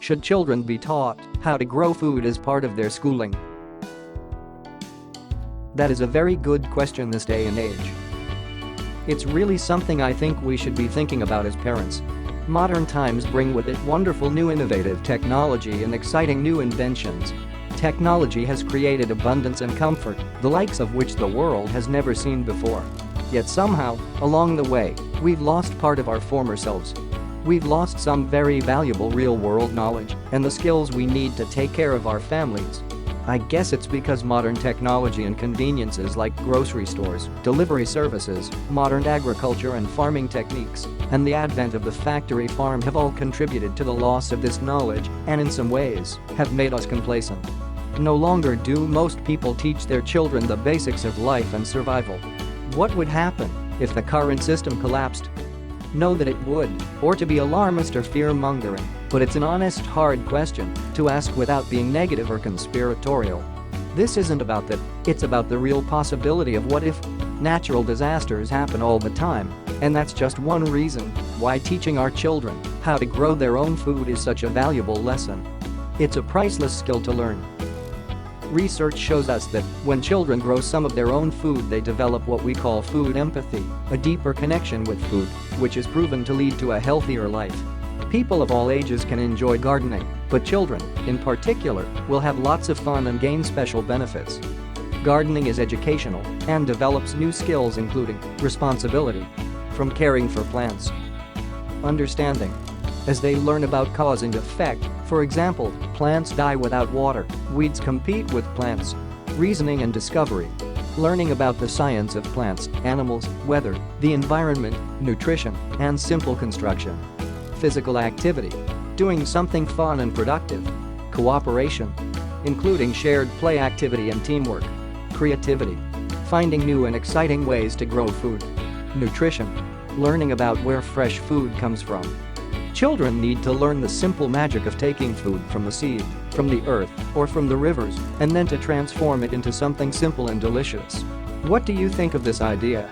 Should children be taught how to grow food as part of their schooling? That is a very good question this day and age. It's really something I think we should be thinking about as parents. Modern times bring with it wonderful new innovative technology and exciting new inventions. Technology has created abundance and comfort, the likes of which the world has never seen before. Yet somehow, along the way, we've lost part of our former selves. We've lost some very valuable real-world knowledge and the skills we need to take care of our families. I guess it's because modern technology and conveniences like grocery stores, delivery services, modern agriculture and farming techniques, and the advent of the factory farm have all contributed to the loss of this knowledge and in some ways have made us complacent. No longer do most people teach their children the basics of life and survival. What would happen if the current system collapsed? Know that it would, or to be alarmist or fear-mongering, but it's an honest, hard question to ask without being negative or conspiratorial. This isn't about that, it's about the real possibility of what if. Natural disasters happen all the time, and that's just one reason why teaching our children how to grow their own food is such a valuable lesson. It's a priceless skill to learn. Research shows us that when children grow some of their own food, they develop what we call food empathy, a deeper connection with food, which is proven to lead to a healthier life. People of all ages can enjoy gardening, but children, in particular, will have lots of fun and gain special benefits. Gardening is educational and develops new skills including responsibility, from caring for plants, understanding, as they learn about cause and effect, for example, plants die without water, weeds compete with plants, reasoning and discovery, learning about the science of plants, animals, weather, the environment, nutrition, and simple construction, physical activity, doing something fun and productive, cooperation, including shared play activity and teamwork, creativity, finding new and exciting ways to grow food, nutrition, learning about where fresh food comes from. Children need to learn the simple magic of taking food from the seed, from the earth, or from the rivers, and then to transform it into something simple and delicious. What do you think of this idea?